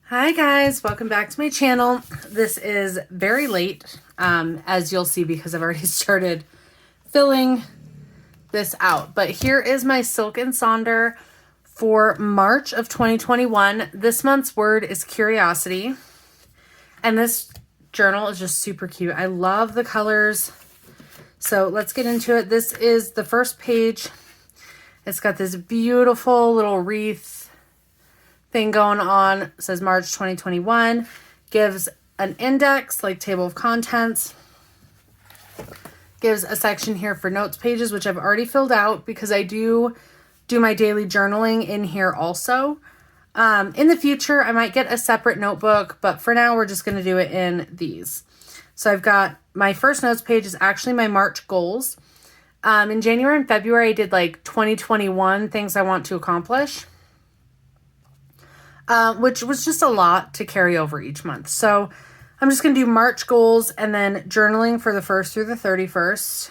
Hi guys, welcome back to my channel. This is very late, as you'll see because I've already started filling this out. But here is my Silk and Sonder for March of 2021. This month's word is curiosity. And this journal is just super cute. I love the colors. So let's get into it. This is the first page. It's got this beautiful little wreath thing going on. It says March 2021, gives an index like table of contents, gives a section here for notes pages, which I've already filled out because I do my daily journaling in here also. In the future, I might get a separate notebook, but for now we're just going to do it in these. So I've got my first notes page is actually my March goals. In January and February, I did like 2021 things I want to accomplish. Which was just a lot to carry over each month. So I'm just going to do March goals and then journaling for the 1st through the 31st.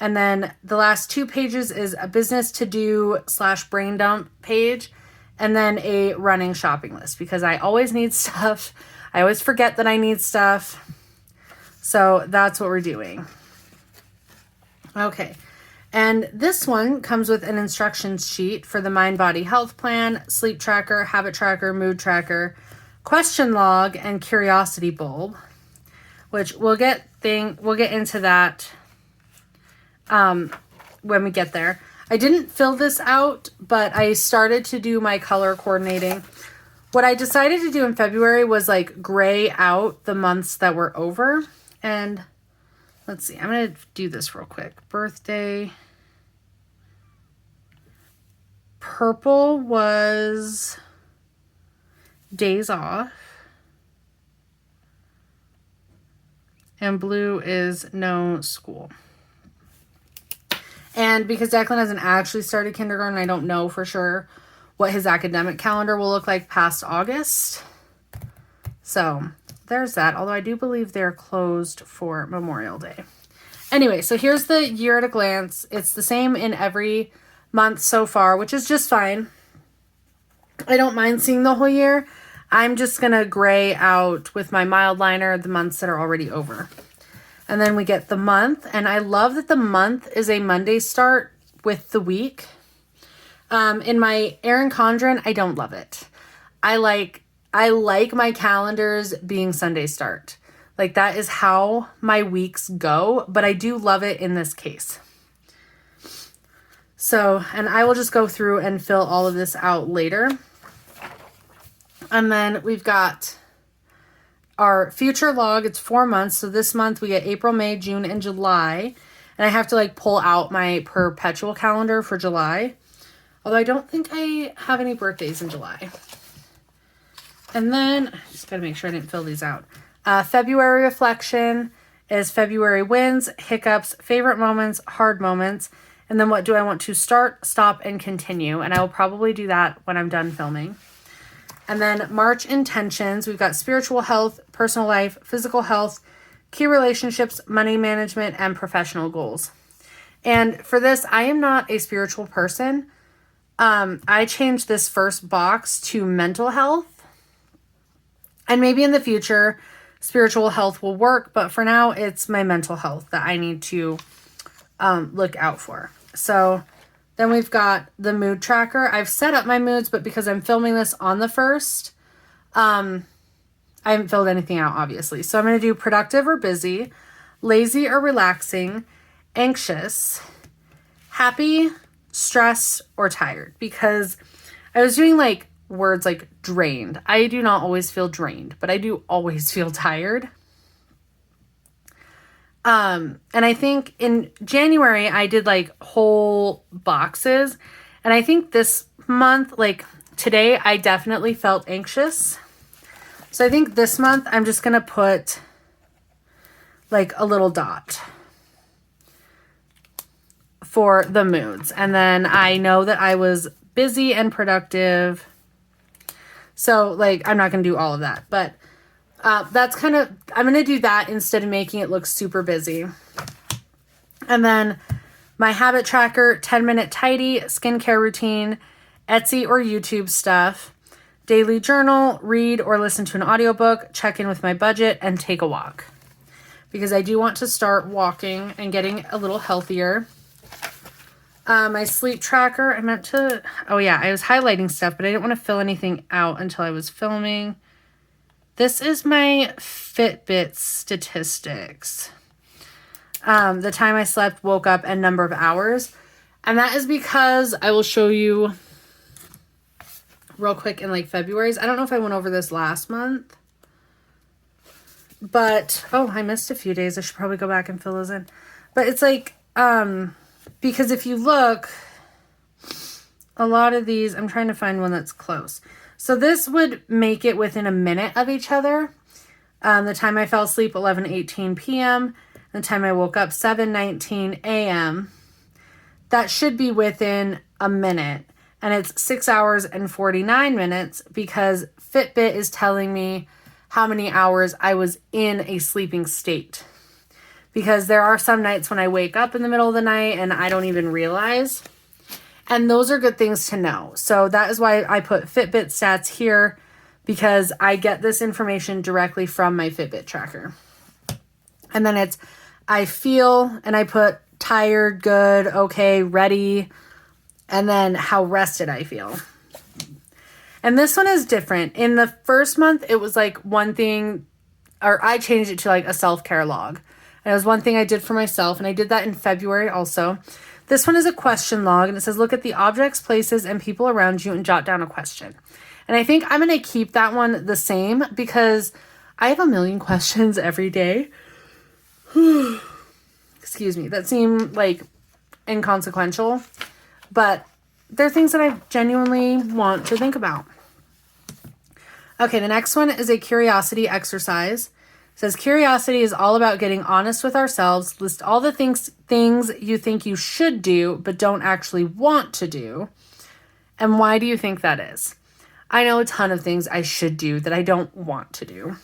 And then the last two pages is a business to do / brain dump page. And then a running shopping list because I always need stuff. I always forget that I need stuff. So that's what we're doing. Okay. And this one comes with an instructions sheet for the Mind Body Health Plan, Sleep Tracker, Habit Tracker, Mood Tracker, Question Log, and Curiosity Bulb, which we'll get into that when we get there. I didn't fill this out, but I started to do my color coordinating. What I decided to do in February was like gray out the months that were over. And let's see, I'm going to do this real quick. Birthday. Purple was days off. And blue is no school. And because Declan hasn't actually started kindergarten, I don't know for sure what his academic calendar will look like past August. So there's that. Although I do believe they're closed for Memorial Day. Anyway, so here's the year at a glance. It's the same in every month so far, which is just fine. I don't mind seeing the whole year. I'm just going to gray out with my mild liner the months that are already over. And then we get the month. And I love that the month is a Monday start with the week. In my Erin Condren, I don't love it. I like my calendars being Sunday start. Like that is how my weeks go, but I do love it in this case. So, and I will just go through and fill all of this out later. And then we've got our future log. It's 4 months. So this month we get April, May, June, and July. And I have to like pull out my perpetual calendar for July. Although I don't think I have any birthdays in July. And then I just got to make sure I didn't fill these out. February reflection is February wins, hiccups, favorite moments, hard moments. And then what do I want to start, stop, and continue? And I will probably do that when I'm done filming. And then March intentions, we've got spiritual health, personal life, physical health, key relationships, money management, and professional goals. And for this, I am not a spiritual person. I changed this first box to mental health. And maybe in the future, spiritual health will work. But for now, it's my mental health that I need to look out for. So then we've got the mood tracker. I've set up my moods, but because I'm filming this on the 1st, I haven't filled anything out, obviously. So I'm going to do productive or busy, lazy or relaxing, anxious, happy, stressed, or tired. Because I was doing like words like drained. I do not always feel drained, but I do always feel tired. And I think in January, I did like whole boxes. And I think this month, like today, I definitely felt anxious. So I think this month, I'm just going to put like a little dot for the moods. And then I know that I was busy and productive. So like, I'm not going to do all of that, but that's kind of, I'm going to do that instead of making it look super busy. And then my habit tracker, 10-minute tidy, skincare routine, Etsy or YouTube stuff, daily journal, read or listen to an audiobook, check in with my budget, and take a walk. Because I do want to start walking and getting a little healthier. My sleep tracker, I meant to, oh yeah, I was highlighting stuff, but I didn't want to fill anything out until I was filming. This is my Fitbit Statistics. The time I slept, woke up, and number of hours. And that is because I will show you real quick in like February's. I don't know if I went over this last month. But, oh, I missed a few days. I should probably go back and fill those in. But it's like, because if you look, a lot of these, I'm trying to find one that's close. So this would make it within a minute of each other. The time I fell asleep, 11:18 p.m. The time I woke up, 7:19 a.m. That should be within a minute. And it's 6 hours and 49 minutes because Fitbit is telling me how many hours I was in a sleeping state. Because there are some nights when I wake up in the middle of the night and I don't even realize. And those are good things to know. So that is why I put Fitbit stats here, because I get this information directly from my Fitbit tracker. And then it's, I feel, and I put tired, good, okay, ready, and then how rested I feel. And this one is different. In the first month, it was like one thing, or I changed it to like a self-care log. And it was one thing I did for myself, and I did that in February also. This one is a question log, and it says, look at the objects, places, and people around you and jot down a question. And I think I'm going to keep that one the same because I have a million questions every day. Excuse me. That seem like inconsequential, but they're things that I genuinely want to think about. Okay, the next one is a curiosity exercise. It says, curiosity is all about getting honest with ourselves. List all the things you think you should do, but don't actually want to do. And why do you think that is? I know a ton of things I should do that I don't want to do.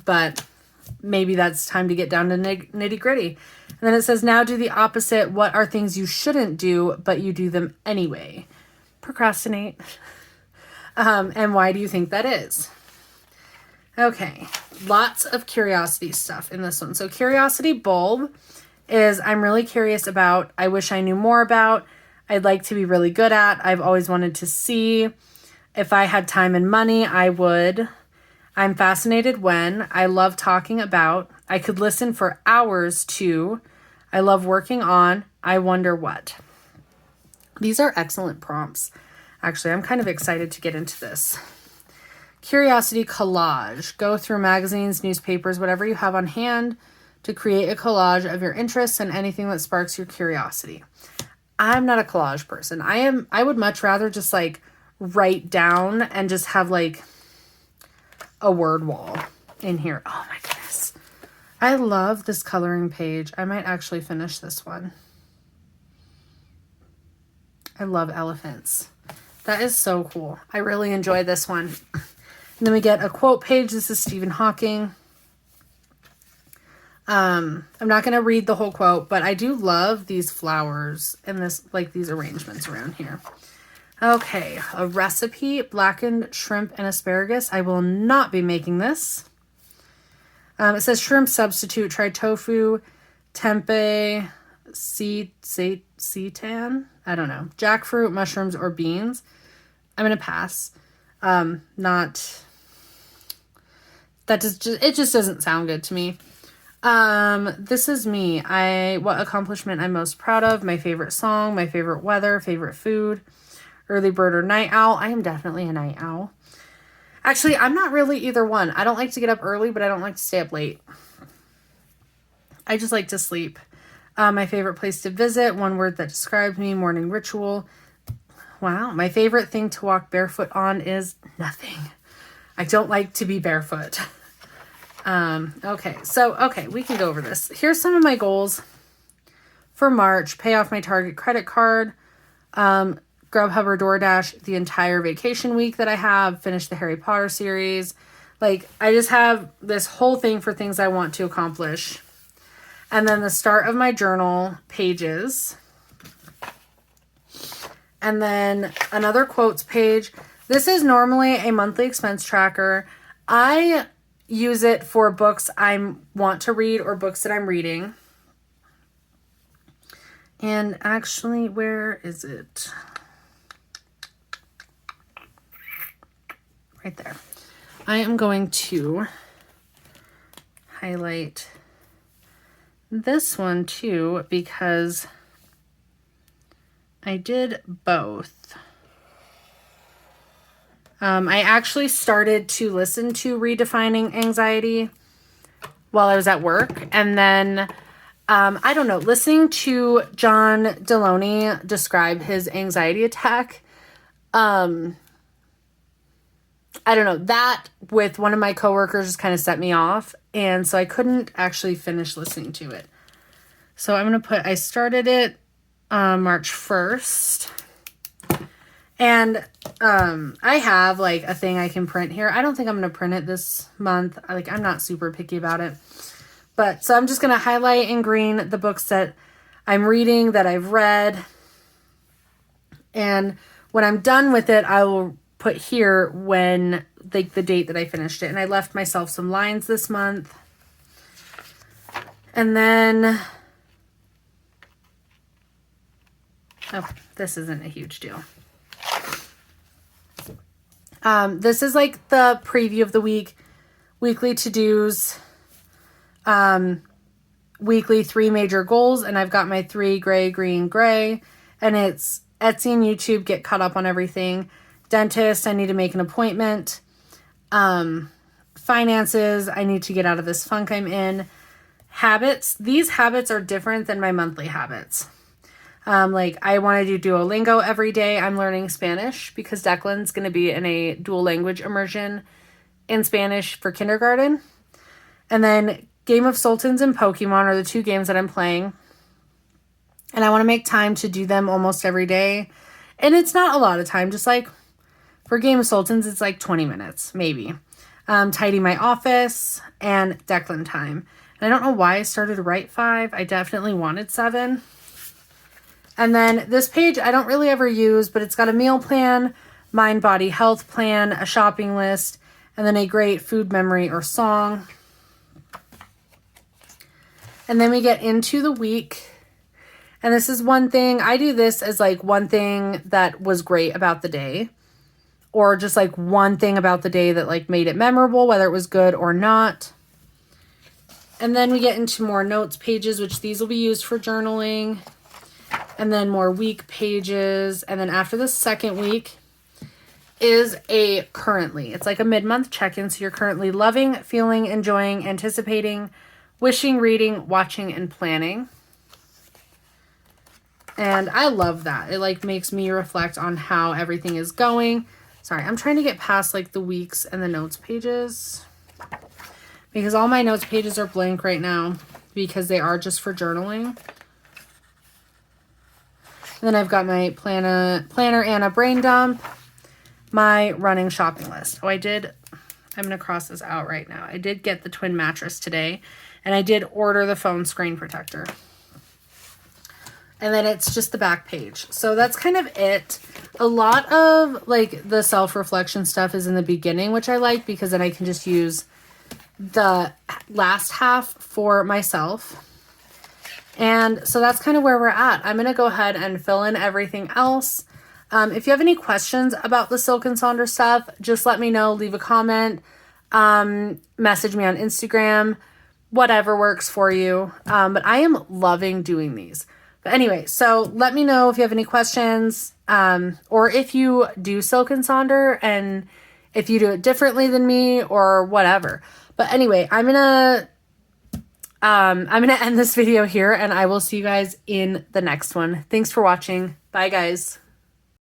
But maybe that's time to get down to nitty gritty. And then it says, now do the opposite. What are things you shouldn't do, but you do them anyway? Procrastinate. And why do you think that is? Okay, lots of curiosity stuff in this one. So curiosity bulb is I'm really curious about, I wish I knew more about, I'd like to be really good at, I've always wanted to see. If I had time and money, I would. I'm fascinated when, I love talking about, I could listen for hours to, I love working on, I wonder what. These are excellent prompts. Actually, I'm kind of excited to get into this. Curiosity collage. Go through magazines, newspapers, whatever you have on hand to create a collage of your interests and anything that sparks your curiosity. I'm not a collage person. I would much rather just like write down and just have like a word wall in here. Oh my goodness. I love this coloring page. I might actually finish this one. I love elephants. That is so cool. I really enjoy this one. And then we get a quote page. This is Stephen Hawking. I'm not going to read the whole quote, but I do love these flowers and this, like these arrangements around here. Okay, a recipe, blackened shrimp and asparagus. I will not be making this. It says shrimp substitute. Try tofu, tempeh, seitan. I don't know. Jackfruit, mushrooms, or beans. I'm going to pass. It just doesn't sound good to me. This is me. What accomplishment I'm most proud of, my favorite song, my favorite weather, favorite food, early bird or night owl. I am definitely a night owl. Actually, I'm not really either one. I don't like to get up early, but I don't like to stay up late. I just like to sleep. My favorite place to visit, one word that describes me, morning ritual. Wow. My favorite thing to walk barefoot on is nothing. I don't like to be barefoot. Okay, we can go over this. Here's some of my goals for March. Pay off my Target credit card, Grubhub or DoorDash the entire vacation week that I have, finish the Harry Potter series. Like, I just have this whole thing for things I want to accomplish. And then the start of my journal pages. And then another quotes page. This is normally a monthly expense tracker. I use it for books I want to read or books that I'm reading. And actually, where is it? Right there. I am going to highlight this one too because I did both. I actually started to listen to Redefining Anxiety while I was at work. And then, I don't know, listening to John Deloney describe his anxiety attack, I don't know, that with one of my coworkers just kind of set me off. And so I couldn't actually finish listening to it. So I'm going to put, I started it March 1st. And I have like a thing I can print here. I don't think I'm going to print it this month. I'm not super picky about it. But so I'm just going to highlight in green the books that I'm reading, that I've read. And when I'm done with it, I will put here when the date that I finished it. And I left myself some lines this month. And then, oh, this isn't a huge deal. This is like the preview of the week, weekly to-dos, weekly 3 major goals. And I've got my 3 gray, green, gray, and it's Etsy and YouTube, get caught up on everything. Dentist, I need to make an appointment. Finances, I need to get out of this funk I'm in. Habits, these habits are different than my monthly habits. I want to do Duolingo every day. I'm learning Spanish because Declan's going to be in a dual language immersion in Spanish for kindergarten. And then Game of Sultans and Pokemon are the 2 games that I'm playing. And I want to make time to do them almost every day. And it's not a lot of time, just like for Game of Sultans, it's like 20 minutes, maybe. Tidy my office and Declan time. And I don't know why I started to write 5. I definitely wanted 7. And then this page I don't really ever use, but it's got a meal plan, mind, body, health plan, a shopping list, and then a great food memory or song. And then we get into the week. And this is one thing. I do this as like one thing that was great about the day. Or just like one thing about the day that like made it memorable, whether it was good or not. And then we get into more notes pages, which these will be used for journaling. And then more week pages. And then after the second week is a currently. It's like a mid-month check-in. So you're currently loving, feeling, enjoying, anticipating, wishing, reading, watching, and planning. And I love that. It like makes me reflect on how everything is going. Sorry, I'm trying to get past like the weeks and the notes pages. Because all my notes pages are blank right now. Because they are just for journaling. And then I've got my Planner Anna brain dump, my running shopping list. Oh, I'm going to cross this out right now. I did get the twin mattress today, and I did order the phone screen protector. And then it's just the back page. So that's kind of it. A lot of like the self-reflection stuff is in the beginning, which I like because then I can just use the last half for myself. And so that's kind of where we're at. I'm going to go ahead and fill in everything else. If you have any questions about the Silk and Sonder stuff, just let me know. Leave a comment. Message me on Instagram. Whatever works for you. But I am loving doing these. But anyway, so let me know if you have any questions. Or if you do Silk and Sonder and if you do it differently than me or whatever. But anyway, I'm going to end this video here and I will see you guys in the next one. Thanks for watching. Bye, guys.